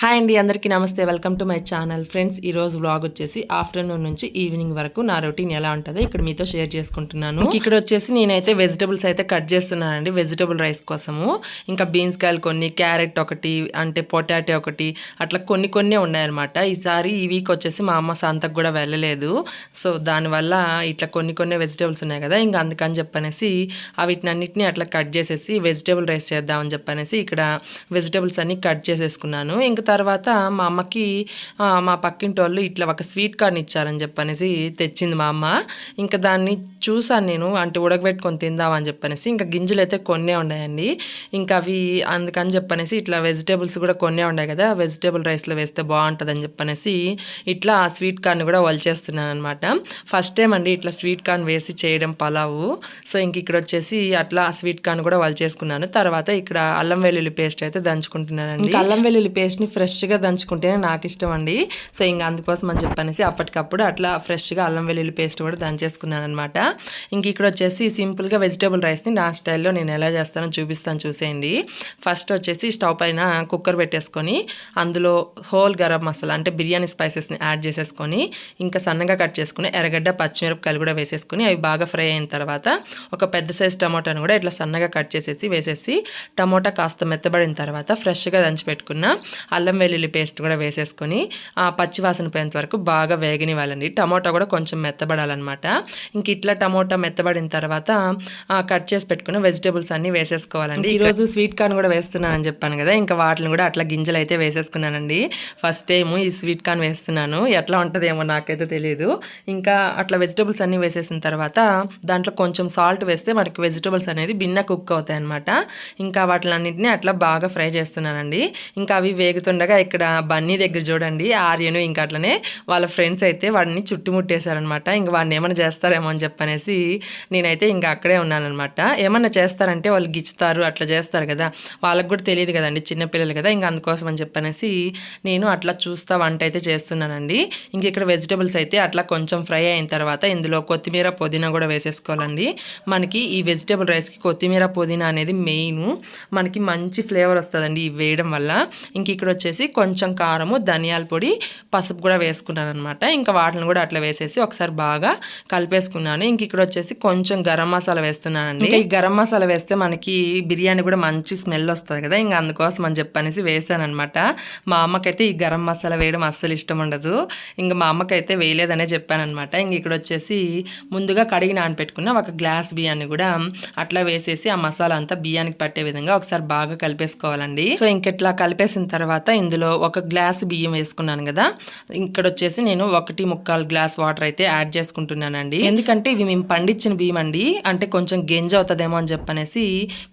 Hi అండి, అందరికీ నమస్తే. Welcome to my channel. Friends, ఈరోజు వ్లాగ్ వచ్చేసి ఆఫ్టర్నూన్ నుంచి ఈవినింగ్ వరకు నా రొటీన్ ఎలా ఉంటుందో ఇక్కడ మీతో షేర్ చేసుకుంటున్నాను. ఇక్కడ వచ్చేసి నేనైతే వెజిటబుల్స్ అయితే కట్ చేస్తున్నానండి, వెజిటబుల్ రైస్ కోసము. ఇంకా బీన్స్ కాయలు కొన్ని, క్యారెట్ ఒకటి, అంటే పొటాటో ఒకటి, అట్లా కొన్ని ఉన్నాయన్నమాట. ఈసారి ఈ వీక్ వచ్చేసి మా అమ్మ సంతకు కూడా వెళ్ళలేదు. సో దానివల్ల ఇట్లా కొన్ని వెజిటబుల్స్ ఉన్నాయి కదా, ఇంకా అందుకని చెప్పనేసి వీటినన్నిటిని అట్లా కట్ చేసేసి వెజిటబుల్ రైస్ చేద్దామని చెప్పనేసి ఇక్కడ వెజిటబుల్స్ అన్ని కట్ చేసేసుకున్నాను. ఇంకా తర్వాత మా అమ్మకి మా పక్కింటి వాళ్ళు ఇట్లా ఒక స్వీట్ కార్న్ ఇచ్చారని చెప్పనేసి తెచ్చింది మా అమ్మ. ఇంకా దాన్ని చూసాను నేను, అంటే ఉడకబెట్టుకొని తిందామని చెప్పనేసి. ఇంకా గింజలు అయితే కొన్నే ఉన్నాయండి, ఇంకా అవి అందుకని చెప్పనేసి ఇట్లా వెజిటేబుల్స్ కూడా కొన్నే ఉన్నాయి కదా, వెజిటేబుల్ రైస్లో వేస్తే బాగుంటుందని చెప్పనేసి ఇట్లా ఆ స్వీట్ కార్న్ కూడా వలిచేస్తున్నాను అనమాట. ఫస్ట్ టైం అండి ఇట్లా స్వీట్ కార్న్ వేసి చేయడం పలావు. సో ఇంక ఇక్కడ వచ్చేసి అట్లా స్వీట్ కార్న్ కూడా వలిచేసుకున్నాను. తర్వాత ఇక్కడ అల్లం వెల్లుల్లి పేస్ట్ అయితే దంచుకుంటున్నానండి. అల్లం వెల్లుల్లి పేస్ట్ని ఫ్రెష్గా దంచుకుంటేనే నాకు ఇష్టం అండి. సో ఇంకా అందుకోసం అని చెప్పనేసి అప్పటికప్పుడు అట్లా ఫ్రెష్గా అల్లం వెల్లుల్లి పేస్ట్ కూడా దంచేసుకున్నాను అనమాట. ఇంక ఇక్కడ వచ్చేసి సింపుల్గా వెజిటేబుల్ రైస్ని నా స్టైల్లో నేను ఎలా చేస్తానో చూపిస్తాను, చూసేయండి. ఫస్ట్ వచ్చేసి స్టవ్ పైన కుక్కర్ పెట్టేసుకొని అందులో హోల్ గరం మసాలా అంటే బిర్యానీ స్పైసెస్ని యాడ్ చేసేసుకొని ఇంకా సన్నగా కట్ చేసుకుని ఎర్రగడ్డ, పచ్చిమిరపకాయలు కూడా వేసేసుకుని అవి బాగా ఫ్రై అయిన తర్వాత ఒక పెద్ద సైజ్ టమాటాను కూడా ఇట్లా సన్నగా కట్ చేసేసి వేసేసి టమాటా కాస్త మెత్తబడిన తర్వాత ఫ్రెష్గా దంచి పెట్టుకున్న అల్లం వెల్లుల్లి పేస్ట్ కూడా వేసేసుకొని పచ్చివాసన పోయేంత వరకు బాగా వేగనివ్వాలండి. టమాటా కూడా కొంచెం మెత్తబడాలన్నమాట. ఇంక ఇట్లా టమాటా మెత్తబడిన తర్వాత కట్ చేసి పెట్టుకున్న వెజిటేబుల్స్ అన్నీ వేసేసుకోవాలండి. ఈరోజు స్వీట్ కార్న్ కూడా వేస్తున్నానని చెప్పాను కదా, ఇంకా వాటిని కూడా అట్లా గింజలు అయితే వేసేసుకున్నానండి. ఫస్ట్ టైం ఈ స్వీట్ కార్న్ వేస్తున్నాను, ఎట్లా ఉంటుందేమో నాకైతే తెలియదు. ఇంకా అట్లా వెజిటేబుల్స్ అన్నీ వేసేసిన తర్వాత దాంట్లో కొంచెం సాల్ట్ వేస్తే మనకి వెజిటేబుల్స్ అనేది భిన్న కుక్ అవుతాయి అనమాట. ఇంకా వాటిలన్నింటినీ అట్లా బాగా ఫ్రై చేస్తున్నానండి. ఇంకా అవి వేగుతుండగా ఇక్కడ బన్నీ దగ్గర చూడండి, ఆర్యను ఇంకా అట్లనే వాళ్ళ ఫ్రెండ్స్ అయితే వాడిని చుట్టుముట్టేశారనమాట. ఇంక వాడిని ఏమైనా చేస్తారేమో అని చెప్పనేసి నేనైతే ఇంకా అక్కడే ఉన్నానమాట. ఏమన్నా చేస్తారంటే వాళ్ళు గిచ్చుతారు, అట్లా చేస్తారు కదా, వాళ్ళకి కూడా తెలియదు కదండి, చిన్నపిల్లలు కదా. ఇంకా అందుకోసం అని చెప్పనేసి నేను అట్లా చూస్తా వంట అయితే చేస్తున్నానండి. ఇంక ఇక్కడ వెజిటబుల్స్ అయితే అట్లా కొంచెం ఫ్రై అయిన తర్వాత ఇందులో కొత్తిమీర, పుదీనా కూడా వేసేసుకోవాలండి. మనకి ఈ వెజిటబుల్ రైస్కి కొత్తిమీర, పుదీనా అనేది మెయిన్, మనకి మంచి ఫ్లేవర్ వస్తుందండి ఇవి వేయడం వల్ల. ఇంక ఇక్కడ వచ్చేసి కొంచెం కారము, ధనియాల పొడి, పసుపు కూడా వేసుకున్నాను అనమాట. ఇంకా వాటిని కూడా అట్లా వేసేసి ఒకసారి బాగా కలిపేసుకున్నాను. ఇంక ఇక్కడ వచ్చేసి కొంచెం గరం మసాలా వేస్తున్నానండి. ఇంకా ఈ గరం మసాలా వేస్తే మనకి బిర్యానీ కూడా మంచి స్మెల్ వస్తుంది కదా, ఇంకా అందుకోసం అని చెప్పనేసి వేసాను అనమాట. మా అమ్మకైతే ఈ గరం మసాలా వేయడం అస్సలు ఇష్టం ఉండదు, ఇంకా మా అమ్మకైతే వేయలేదనే చెప్పాను అనమాట. ఇంక ఇక్కడ వచ్చేసి ముందుగా కడిగి నానపెట్టుకున్న ఒక గ్లాస్ బియ్యాన్ని కూడా అట్లా వేసేసి ఆ మసాలా అంతా బియ్యానికి పట్టే విధంగా ఒకసారి బాగా కలిపేసుకోవాలండి. సో ఇంకెట్లా కలిపేసిన తర్వాత ఇందులో ఒక గ్లాస్ బియ్యం వేసుకున్నాను కదా, ఇక్కడ వచ్చేసి నేను 1.25 గ్లాస్ వాటర్ అయితే యాడ్ చేసుకుంటున్నానండి. ఎందుకంటే ఇవి మేము పండించిన బియ్యం అండి, అంటే కొంచెం గెంజ అవుతుందేమో అని చెప్పనేసి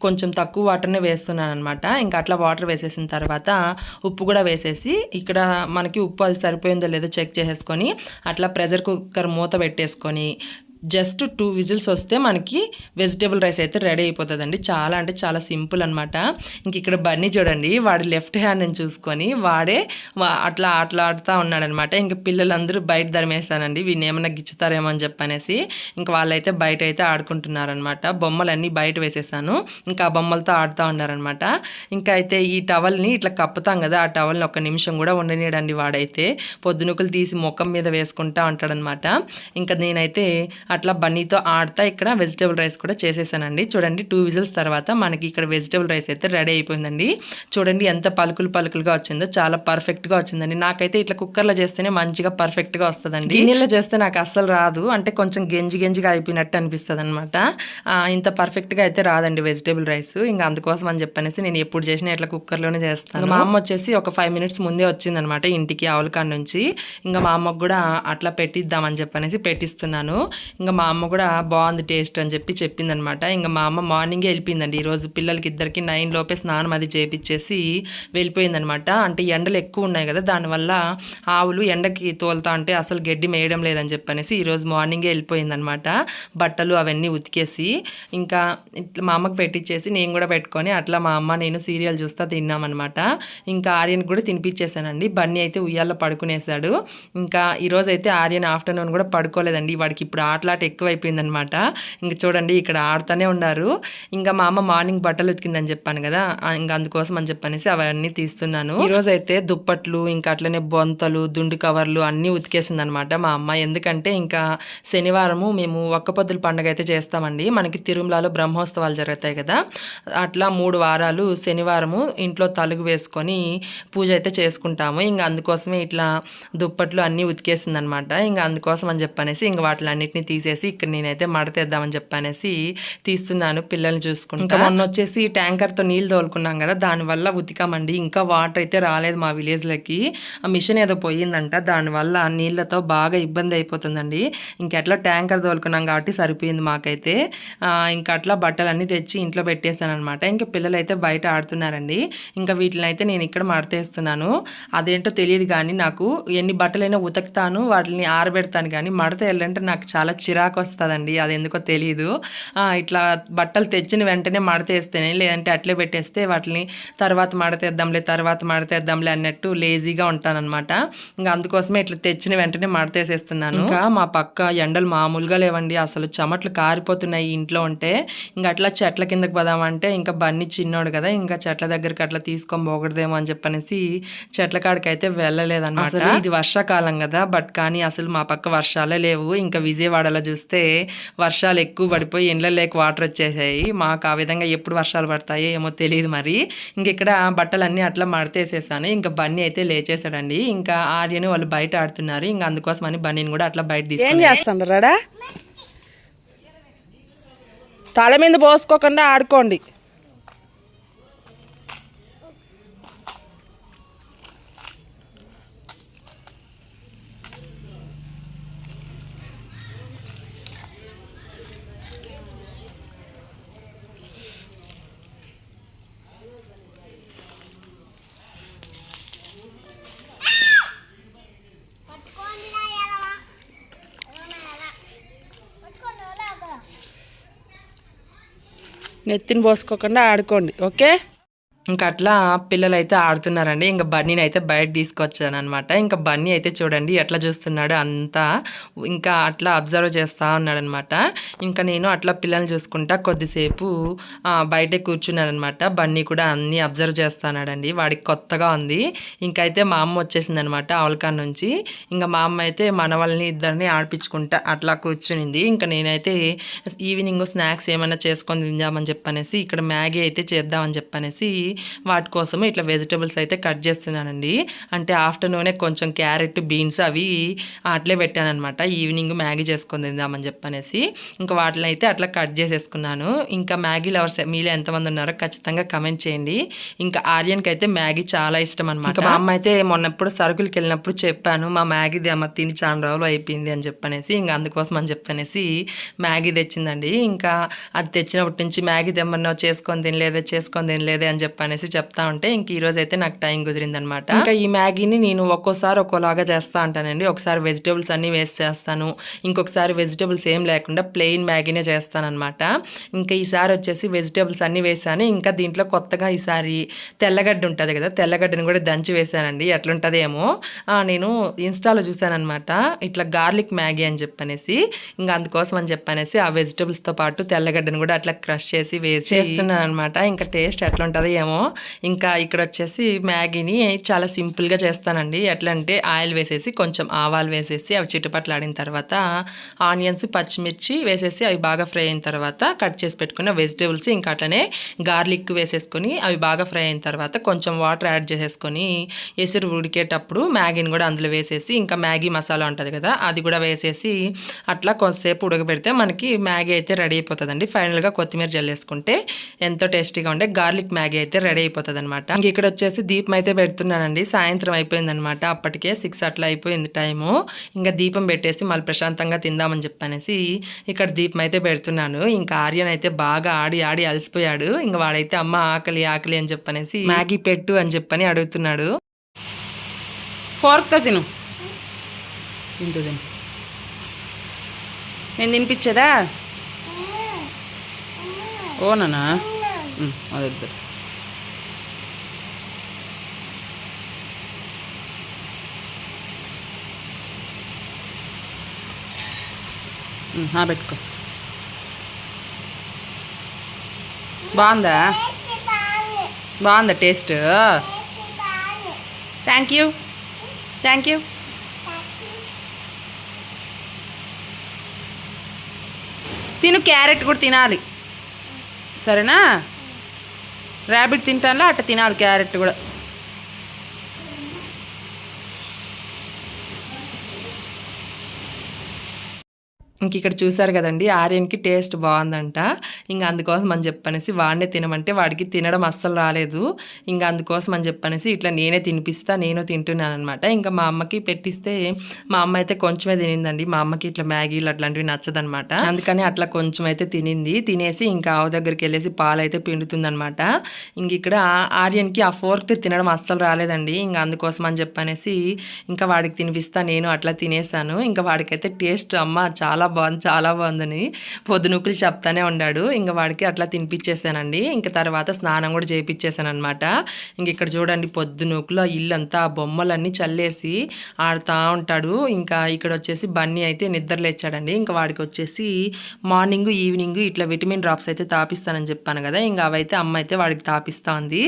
కొంచెం తక్కువ వాటర్నే వేస్తున్నాను అనమాట. ఇంకా అట్లా వాటర్ వేసేసిన తర్వాత ఉప్పు కూడా వేసేసి ఇక్కడ మనకి ఉప్పు అది సరిపోయిందో లేదో చెక్ చేసేసుకొని అట్లా ప్రెషర్ కుక్కర్ మూత పెట్టేసుకొని జస్ట్ 2 విజిల్స్ వస్తే మనకి వెజిటేబుల్ రైస్ అయితే రెడీ అయిపోతుందండి. చాలా అంటే చాలా సింపుల్ అనమాట. ఇంక ఇక్కడ బన్నీ చూడండి, వాడి లెఫ్ట్ హ్యాండ్ని చూసుకొని వాడే అట్లా ఆటలాడుతూ ఉన్నాడనమాట. ఇంక పిల్లలందరూ బయట ధర్మేస్తానండి, వీడిని ఏమన్నా గిచ్చుతారేమో అని చెప్పనేసి. ఇంక వాళ్ళైతే బయట అయితే ఆడుకుంటున్నారనమాట. బొమ్మలన్నీ బయట వేసేసాను, ఇంకా ఆ బొమ్మలతో ఆడుతూ ఉన్నారనమాట. ఇంకా అయితే ఈ టవల్ని ఇట్లా కప్పుతాం కదా, ఆ టవల్ని 1 నిమిషం కూడా ఉండనీయడండి వాడైతే. పొద్దునుకులు తీసి ముఖం మీద వేసుకుంటా ఉంటాడనమాట. ఇంకా నేనైతే అట్లా బన్నీతో ఆడుతా ఇక్కడ వెజిటేబుల్ రైస్ కూడా చేసేసానండి. చూడండి 2 విజిల్స్ తర్వాత మనకి ఇక్కడ వెజిటేబుల్ రైస్ అయితే రెడీ అయిపోయిందండి. చూడండి ఎంత పలుకులుగా వచ్చిందో, చాలా పర్ఫెక్ట్గా వచ్చిందండి. నాకైతే ఇట్లా కుక్కర్లో చేస్తేనే మంచిగా పర్ఫెక్ట్గా వస్తుందండి. గిన్నెలో చేస్తే నాకు అస్సలు రాదు, అంటే కొంచెం గెంజిగా అయిపోయినట్టు అనిపిస్తుంది అనమాట. ఇంత పర్ఫెక్ట్గా అయితే రాదండి వెజిటేబుల్ రైస్. ఇంకా అందుకోసం అని చెప్పనేసి నేను ఎప్పుడు చేసినా ఇట్లా కుక్కర్లోనే చేస్తాను. మా అమ్మ వచ్చేసి ఒక 5 మినిట్స్ ముందే వచ్చిందనమాట ఇంటికి, ఆవులకాడ నుంచి. ఇంకా మా అమ్మకు కూడా అట్లా పెట్టిద్దామని చెప్పనేసి పెట్టిస్తున్నాను. ఇంకా మా అమ్మ కూడా బాగుంది టేస్ట్ అని చెప్పిందనమాట. ఇంకా మా అమ్మ మార్నింగే వెళ్ళిపోయిందండి. ఈరోజు పిల్లలకి ఇద్దరికి 9 లోపే స్నానం అది చేపించేసి వెళ్ళిపోయిందనమాట. అంటే ఎండలు ఎక్కువ ఉన్నాయి కదా, దానివల్ల ఆవులు ఎండకి తోలుతా అంటే అసలు గడ్డి మేయడం లేదని చెప్పనేసి ఈరోజు మార్నింగే వెళ్ళిపోయిందనమాట. బట్టలు అవన్నీ ఉతికేసి ఇంకా ఇట్లా మా అమ్మకి పెట్టించేసి నేను కూడా పెట్టుకొని అట్లా మా అమ్మ నేను సీరియల్ చూస్తా తిన్నామన్నమాట. ఇంకా ఆర్యన్ కూడా తినిపించేసానండి. బన్నీ అయితే ఉయ్యాల్లో పడుకునేసాడు. ఇంకా ఈరోజు అయితే ఆర్యన్ ఆఫ్టర్నూన్ కూడా పడుకోలేదండి, వాడికి ఇప్పుడు ఆటలు తొక్కలాట ఎక్కువైపోయిందనమాట. ఇంక చూడండి ఇక్కడ ఆడుతూనే ఉన్నారు. ఇంకా మా అమ్మ మార్నింగ్ బట్టలు ఉతికిందని చెప్పాను కదా, ఇంకా అందుకోసం అని చెప్పనేసి అవన్నీ తీస్తున్నాను. ఈరోజైతే దుప్పట్లు ఇంకా అట్లనే బొంతలు దుండు కవర్లు అన్నీ ఉతికేసింది అనమాట మా అమ్మ. ఎందుకంటే ఇంకా శనివారము మేము ఒక్కపొద్దుల పండుగ అయితే చేస్తామండి. మనకి తిరుమలలో బ్రహ్మోత్సవాలు జరుగుతాయి కదా, అట్లా 3 వారాలు శనివారము ఇంట్లో తలుగు వేసుకొని పూజ అయితే చేసుకుంటాము. ఇంకా అందుకోసమే ఇట్లా దుప్పట్లు అన్నీ ఉతికేసింది అనమాట. ఇంకా అందుకోసం అని చెప్పనేసి ఇంకా వాటిలన్నిటిని తీసేసి ఇక్కడ నేనైతే మడతేద్దామని చెప్పనేసి తీస్తున్నాను పిల్లల్ని చూసుకుంటా. ఇంకా మొన్న వచ్చేసి ట్యాంకర్తో నీళ్ళు తోలుకున్నాం కదా, దానివల్ల ఉతికామండి. ఇంకా వాటర్ అయితే రాలేదు మా విలేజ్లోకి. ఆ మిషన్ ఏదో పోయిందంట, దానివల్ల నీళ్ళతో బాగా ఇబ్బంది అయిపోతుందండి. ఇంకెట్లా ట్యాంకర్ తోలుకున్నాం కాబట్టి సరిపోయింది మాకైతే. ఇంకా అట్లా బట్టలన్నీ తెచ్చి ఇంట్లో పెట్టేశాను అనమాట. ఇంకా పిల్లలు అయితే బయట ఆడుతున్నారండి. ఇంకా వీటిని అయితే నేను ఇక్కడ మడతేస్తున్నాను. అదేంటో తెలియదు కానీ నాకు ఎన్ని బట్టలైనా ఉతుకుతాను, వాటిని ఆరబెడతాను, కానీ మడత వెళ్ళంటే నాకు చాలా చిరాకు వస్తుందండి. అది ఎందుకో తెలియదు. ఇట్లా బట్టలు తెచ్చిన వెంటనే మడతేస్తేనే, లేదంటే అట్లే పెట్టేస్తే వాటిని తర్వాత మడతేద్దాంలే అన్నట్టు లేజీగా ఉంటానన్నమాట. ఇంకా అందుకోసమే ఇట్లా తెచ్చిన వెంటనే మడతేసేస్తున్నాను. ఇంకా మా పక్క ఎండలు మామూలుగా లేవండి, అసలు చెమట్లు కారిపోతున్నాయి ఇంట్లో ఉంటే. ఇంకా అట్లా చెట్ల కిందకి పోదామంటే ఇంకా బన్నీ చిన్నోడు కదా, ఇంకా చెట్ల దగ్గరికి అట్లా తీసుకొని పోకూడదేమో అని చెప్పనేసి చెట్ల కాడికి అయితే వెళ్ళలేదన్నమాట. ఇది వర్షాకాలం కదా, బట్ కానీ అసలు మా పక్క వర్షాలే లేవు. ఇంకా విజయవాడలో చూస్తే వర్షాలు ఎక్కువ పడిపోయి ఇండ్లలోకి వాటర్ వచ్చేసాయి. మాకు ఆ విధంగా ఎప్పుడు వర్షాలు పడతాయో ఏమో తెలియదు మరి. ఇంక ఇక్కడ బట్టలన్నీ అట్లా మడతేసేసాను. ఇంకా బన్నీ అయితే లేచేసాడండి. ఇంకా ఆర్యను వాళ్ళు బయట ఆడుతున్నారు. ఇంకా అందుకోసం అని బన్నీని కూడా అట్లా బయట తీసుకొని రాడా, తల మీద పోసుకోకుండా ఆడుకోండి. నెత్తిని పోసుకోకుండా ఆడుకోండి, ఓకే. ఇంకా అట్లా పిల్లలు అయితే ఆడుతున్నారండి. ఇంకా బన్నీని అయితే బయట తీసుకొచ్చాను అనమాట. ఇంకా బన్నీ అయితే చూడండి ఎట్లా చూస్తున్నాడు అంతా, ఇంకా అట్లా అబ్జర్వ్ చేస్తూ ఉన్నాడు అనమాట. ఇంకా నేను అట్లా పిల్లల్ని చూసుకుంటా కొద్దిసేపు బయటే కూర్చున్నాను అనమాట. బన్నీ కూడా అన్నీ అబ్జర్వ్ చేస్తున్నాడండి, వాడికి కొత్తగా ఉంది. ఇంకైతే మా అమ్మ వచ్చేసింది అనమాట ఆవలకాన్ నుంచి. ఇంకా మా అమ్మ అయితే మనవల్ని ఇద్దరిని ఆడిపించుకుంటా అట్లా కూర్చునింది. ఇంకా నేనైతే ఈవినింగ్ స్నాక్స్ ఏమైనా చేసుకొని తిందామని చెప్పనేసి ఇక్కడ మ్యాగీ అయితే చేద్దామని చెప్పనేసి వాటి కోసము ఇట్లా వెజిటబుల్స్ అయితే కట్ చేస్తున్నానండి. అంటే ఆఫ్టర్నూనే కొంచెం క్యారెట్ బీన్స్ అవి అట్లే పెట్టానమాట, ఈవినింగ్ మ్యాగీ చేసుకొని తిందామని చెప్పనేసి. ఇంకా వాటిని అయితే అట్లా కట్ చేసేసుకున్నాను. ఇంకా మ్యాగీ లవర్స్ మీలో ఎంతమంది ఉన్నారో ఖచ్చితంగా కమెంట్ చేయండి. ఇంకా ఆర్యన్కి అయితే మ్యాగీ చాలా ఇష్టం అనమాట. మా అమ్మ అయితే మొన్నప్పుడు సరుకులకి వెళ్ళినప్పుడు చెప్పాను, మా మ్యాగీ అమ్మ తిని చాలా రోజులు అయిపోయింది అని చెప్పనేసి. ఇంకా అందుకోసం అని చెప్పనేసి మ్యాగీ తెచ్చిందండి. ఇంకా అది తెచ్చినప్పటి నుంచి మ్యాగీ తెమ్మన్నా చేసుకొని తినలేదే అని చెప్పనేసి చెప్తా ఉంటే ఇంక ఈరోజు అయితే నాకు టైం కుదిరిందనమాట. ఇంకా ఈ మ్యాగీని నేను ఒక్కోసారి ఒక్కోలాగా చేస్తూ ఉంటానండి. ఒకసారి వెజిటేబుల్స్ అన్నీ వేసి చేస్తాను, ఇంకొకసారి వెజిటేబుల్స్ ఏం లేకుండా ప్లెయిన్ మ్యాగీనే చేస్తానమాట. ఇంకా ఈసారి వచ్చేసి వెజిటేబుల్స్ అన్నీ వేసాను. ఇంకా దీంట్లో కొత్తగా ఈసారి తెల్లగడ్డ ఉంటుంది కదా, తెల్లగడ్డని కూడా దంచి వేసానండి. ఎట్లుంటుందేమో నేను ఇన్స్టాలో చూసానమాట, ఇట్లా గార్లిక్ మ్యాగీ అని చెప్పనేసి. ఇంకా అందుకోసం అని చెప్పనేసి ఆ వెజిటేబుల్స్తో పాటు తెల్లగడ్డని కూడా అట్లా క్రష్ చేసి వేసి చేస్తున్నాను అనమాట. ఇంకా టేస్ట్ ఎట్లా ఉంటుందో ఏమో. ఇంకా ఇక్కడ వచ్చేసి మ్యాగీని చాలా సింపుల్గా చేస్తానండి. ఎట్లా అంటే ఆయిల్ వేసేసి కొంచెం ఆవాలు వేసేసి అవి చిటపట్లాడిన తర్వాత ఆనియన్స్ పచ్చిమిర్చి వేసేసి అవి బాగా ఫ్రై అయిన తర్వాత కట్ చేసి పెట్టుకున్న వెజిటేబుల్స్ ఇంకా అట్లనే గార్లిక్ వేసేసుకొని అవి బాగా ఫ్రై అయిన తర్వాత కొంచెం వాటర్ యాడ్ చేసేసుకొని ఎసురు ఉడికేటప్పుడు మ్యాగీని కూడా అందులో వేసేసి ఇంకా మ్యాగీ మసాలా ఉంటుంది కదా అది కూడా వేసేసి అట్లా కొంతసేపు ఉడకబెడితే మనకి మ్యాగీ అయితే రెడీ అయిపోతుందండి. ఫైనల్గా కొత్తిమీర జల్లేసుకుంటే ఎంతో టేస్టీగా ఉండే గార్లిక్ మ్యాగీ అయితే రెడీ అయిపోతుంది అనమాట. ఇంక ఇక్కడ వచ్చేసి దీపం అయితే పెడుతున్నానండి. సాయంత్రం అయిపోయిందనమాట, అప్పటికే 6 అట్లా అయిపోయింది టైము. ఇంకా దీపం పెట్టేసి మళ్ళీ ప్రశాంతంగా తిందామని చెప్పనేసి ఇక్కడ దీపం అయితే పెడుతున్నాను. ఇంకా ఆర్యన్ అయితే బాగా ఆడి అలసిపోయాడు. ఇంకా వాడైతే అమ్మ ఆకలి అని చెప్పనేసి మ్యాగీ పెట్టు అని చెప్పని అడుగుతున్నాడు. ఫోర్క్తో తిను, తిను, నేను తినిపించేదా? ఓనా అదే పెట్టుకో. బాగుందా? బాగుందా టేస్ట్? Thank you. తిను, క్యారెట్ కూడా తినాలి సరేనా? ర్యాబిట్ తింటానులే, అట్ట తినాలి క్యారెట్ కూడా. ఇంక ఇక్కడ చూసారు కదండి, ఆర్యన్కి టేస్ట్ బాగుందంట. ఇంకా అందుకోసం అని చెప్పనేసి వాడినే తినమంటే వాడికి తినడం అస్సలు రాలేదు. ఇంకా అందుకోసం అని చెప్పనేసి ఇట్లా నేనే తినిపిస్తా, నేను తింటున్నాను అనమాట. ఇంకా మా అమ్మకి పెట్టిస్తే మా అమ్మ అయితే కొంచెమే తినిందండి. మా అమ్మకి ఇట్లా మ్యాగీలు అట్లాంటివి నచ్చదనమాట. అందుకని అట్లా కొంచెం అయితే తినింది. తినేసి ఇంకా ఆవు దగ్గరికి వెళ్ళేసి పాలు అయితే పిండుతుందనమాట. ఇంక ఇక్కడ ఆర్యన్కి ఆ ఫోర్క్ తినడం అస్సలు రాలేదండి. ఇంకా అందుకోసం అని చెప్పనేసి ఇంకా వాడికి తినిపిస్తా, నేను అట్లా తినేసాను. ఇంకా వాడికైతే టేస్ట్ అమ్మ చాలా బాగుందని పొద్దునూకులు చెప్తానే ఉన్నాడు. ఇంకా వాడికి అట్లా తినిపించేసానండి. ఇంకా తర్వాత స్నానం కూడా చేయించేసాను అనమాట. ఇంక ఇక్కడ చూడండి, పొద్దునూకులు ఇల్లంతా బొమ్మలన్నీ చల్లేసి ఆడుతూ ఉంటాడు. ఇంకా ఇక్కడ వచ్చేసి బన్నీ అయితే నిద్ర లేచాడండి. ఇంకా వాడికి వచ్చేసి మార్నింగ్ ఈవినింగ్ ఇట్లా విటమిన్ డ్రాప్స్ అయితే తాపిస్తానని చెప్పాను కదా. ఇంకా అవైతే అమ్మ అయితే వాడికి తాపిస్తూ ఉంది.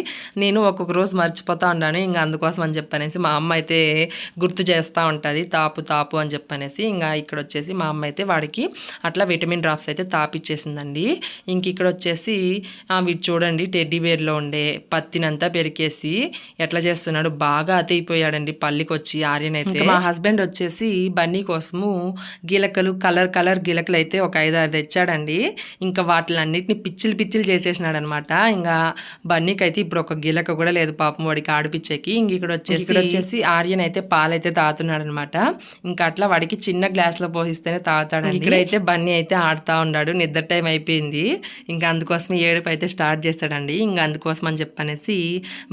నేను ఒక్కొక్క రోజు మర్చిపోతా ఉన్నాను. ఇంకా అందుకోసం అని చెప్పనేసి మా అమ్మ అయితే గుర్తు చేస్తూ ఉంటుంది, తాపు అని చెప్పనేసి. ఇంకా ఇక్కడ వచ్చేసి మా అమ్మ అయితే వాడికి అట్లా విటమిన్ డ్రాప్స్ అయితే తాపిచ్చేసిందండి. ఇంక ఇక్కడ వచ్చేసి వీటి చూడండి, టెడ్డీ బేర్లో ఉండే పత్తినంతా పెరికేసి ఎట్లా చేస్తున్నాడు, బాగా అతైపోయాడండి పల్లికి వచ్చి ఆర్యన్ అయితే. మా హస్బెండ్ వచ్చేసి బన్నీ కోసము గిలకలు, కలర్ గిలకలు అయితే ఒక 5-6 తెచ్చాడండి. ఇంకా వాటిలన్నిటిని పిచ్చిలు చేసేసినాడు అనమాట. ఇంకా బన్నీకి అయితే ఇప్పుడు ఒక గిలక కూడా లేదు పాపం వాడికి ఆడిపించేకి. ఇంక ఇక్కడ వచ్చేసి ఆర్యన్ అయితే పాలైతే తాగుతున్నాడు అనమాట. ఇంకా అట్లా వాడికి చిన్న గ్లాస్లో పోసిస్తేనే తాగుతాడు. ఇక్కడైతే బన్నీ అయితే ఆడుతూ ఉన్నాడు. నిద్ర టైం అయిపోయింది. ఇంకా అందుకోసం ఏడుపు అయితే స్టార్ట్ చేస్తాడండి. ఇంకా అందుకోసం అని చెప్పనేసి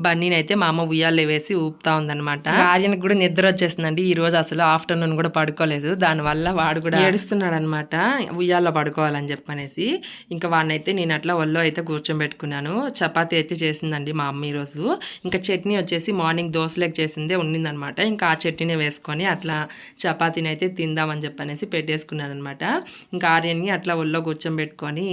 బన్నీని అయితే మా అమ్మ ఉయ్యాల్లో వేసి ఊపుతా ఉందనమాట. ఆర్యన్కి కూడా నిద్ర వచ్చేసిందండి. ఈ రోజు అసలు ఆఫ్టర్నూన్ కూడా పడుకోలేదు. దానివల్ల వాడు కూడా ఏడుస్తున్నాడు అనమాట, ఉయ్యాల్లో పడుకోవాలని చెప్పనేసి. ఇంకా వాడినైతే నేను అట్లా ఒళ్ళో అయితే కూర్చోబెట్టుకున్నాను. చపాతీ అయితే చేసిందండి మా అమ్మ ఈరోజు. ఇంకా చట్నీ వచ్చేసి మార్నింగ్ దోశలకు చేసిందే ఉండిందనమాట. ఇంకా ఆ చట్నీనే వేసుకొని అట్లా చపాతీని అయితే తిందామని చెప్పనేసి పెట్టేసుకున్నాను అనమాట. ఇంకా ఆర్యన్ని అట్లా ఒళ్ళో కూర్చోబెట్టుకొని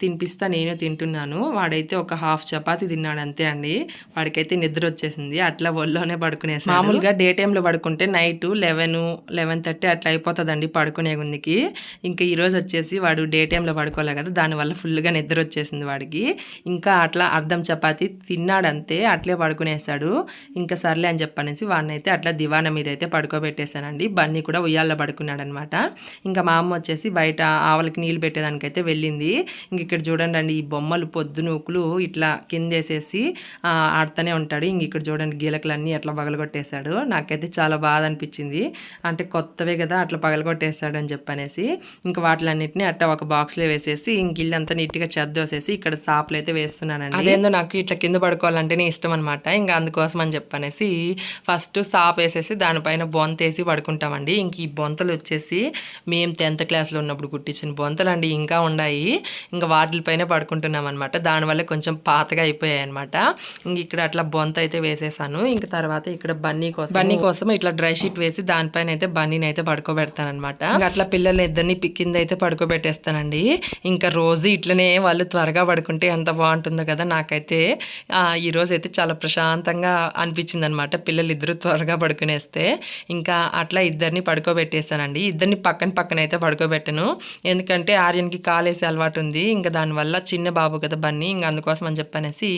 తినిపిస్తా, నేను తింటున్నాను. వాడైతే ఒక హాఫ్ చపాతీ తిన్నాడు అంతే అండి. వాడికైతే నిద్ర వచ్చేసింది. అట్లా ఒళ్ళోనే పడుకునేసాడు. మామూలుగా డే టైంలో పడుకుంటే నైట్ 11-11:30 అట్లా అయిపోతుందండి పడుకునే గుందికి. ఇంకా ఈరోజు వచ్చేసి వాడు డే టైంలో పడుకోలే కదా, దానివల్ల ఫుల్గా నిద్ర వచ్చేసింది వాడికి. ఇంకా అట్లా అర్ధం చపాతీ తిన్నాడంతే, అట్లే పడుకునేసాడు. ఇంకా సర్లే అని చెప్పనేసి వాడిని అయితే అట్లా దివాన మీద అయితే పడుకోబెట్టేశానండి. బన్నీ కూడా ఉయ్యాల్లో పడుకున్నాడు అనమాట. ఇంకా మా అమ్మ వచ్చేసి బయట ఆవులకి నీళ్ళు పెట్టేదానికైతే వెళ్ళింది. ఇంక ఇక్కడ చూడండి అండి, ఈ బొమ్మలు పొద్దునూకులు ఇట్లా కిందేసేసి ఆడుతూనే ఉంటాడు. ఇంక ఇక్కడ చూడండి, గీలకలన్నీ అట్లా పగలగొట్టేశాడు. నాకైతే చాలా బాధ అనిపించింది. అంటే కొత్తవే కదా అట్లా పగలగొట్టేస్తాడు అని చెప్పనేసి. ఇంకా వాటిలన్నింటినీ అట్లా ఒక బాక్స్లో వేసేసి ఇంక ఇల్లంతా నీట్గా చెద్దోసేసి ఇక్కడ సాపులు అయితే వేస్తున్నానండి. అదేందో నాకు ఇట్లా కింద పడుకోవాలంటేనే ఇష్టం అనమాట. ఇంకా అందుకోసం అని చెప్పనేసి ఫస్ట్ సాప్ వేసేసి దానిపైన బొంతేసి పడుకుంటామండి. ఇంక ఈ బొంతలు వచ్చేసి మేము 10th క్లాస్లో ఉన్నప్పుడు కుట్టించిన బొంతలు అండి, ఇంకా ఉన్నాయి. ఇంకా వాటిపైనే పడుకుంటున్నాం అనమాట. దానివల్ల కొంచెం పాతగా అయిపోయాయి అనమాట. ఇంక ఇక్కడ అట్లా బొంత అయితే వేసేసాను. ఇంక తర్వాత ఇక్కడ బన్నీ కోసం ఇట్లా డ్రై షీట్ వేసి దానిపైన అయితే బన్నీని అయితే పడుకోబెడతానమాట. ఇంకా అట్లా పిల్లలు ఇద్దరిని కింద అయితే పడుకోబెట్టేస్తానండి. ఇంకా రోజు ఇట్లనే వాళ్ళు త్వరగా పడుకుంటే ఎంత బాగుంటుందో కదా. నాకైతే ఈరోజు అయితే చాలా ప్రశాంతంగా అనిపించింది అనమాట, పిల్లలు ఇద్దరు త్వరగా పడుకునేస్తే. ఇంకా అట్లా ఇద్దరిని పడుకోబెట్టేస్తానండి. ఇద్దరిని పక్కన అయితే పడుకోబెట్టను, ఎందుకంటే ఆర్యన్కి కాలేసే అలవాటు ఉంది. ఇంకా దానివల్ల చిన్న బాబు కదా బన్నీ, ఇంకా అందుకోసం అని చెప్పనేసి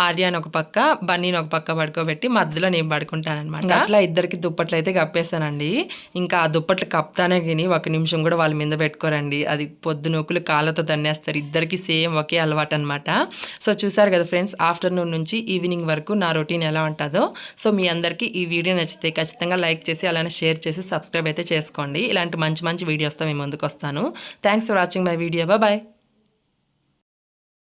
ఆర్యన్ ఒక పక్క, బన్నీని ఒక పక్క పడుకోబెట్టి మధ్యలో నేను పడుకుంటాను అనమాట. అట్లా ఇద్దరికి దుప్పట్లు అయితే కప్పేస్తానండి. ఇంకా ఆ దుప్పట్లు కప్తానే కానీ 1 నిమిషం కూడా వాళ్ళ మీద పెట్టుకోరండి. అది పొద్దునూకులు కాళ్ళతో తన్నేస్తారు. ఇద్దరికి సేమ్ ఒకే అలవాటు అనమాట. సో చూసారు కదా ఫ్రెండ్స్, ఆఫ్టర్నూన్ నుంచి ఈవినింగ్ వరకు నా రొటీన్ ఎలా ఉంటుందో. సో మీ అందరికీ ఈ వీడియో నచ్చితే ఖచ్చితంగా లైక్ చేసి అలానే షేర్ చేసి సబ్స్క్రైబ్ అయితే చేసుకోండి. ఇలాంటి మంచి వీడియోస్తో మీ ముందుకు వస్తాను. Thanks for watching my video. Bye.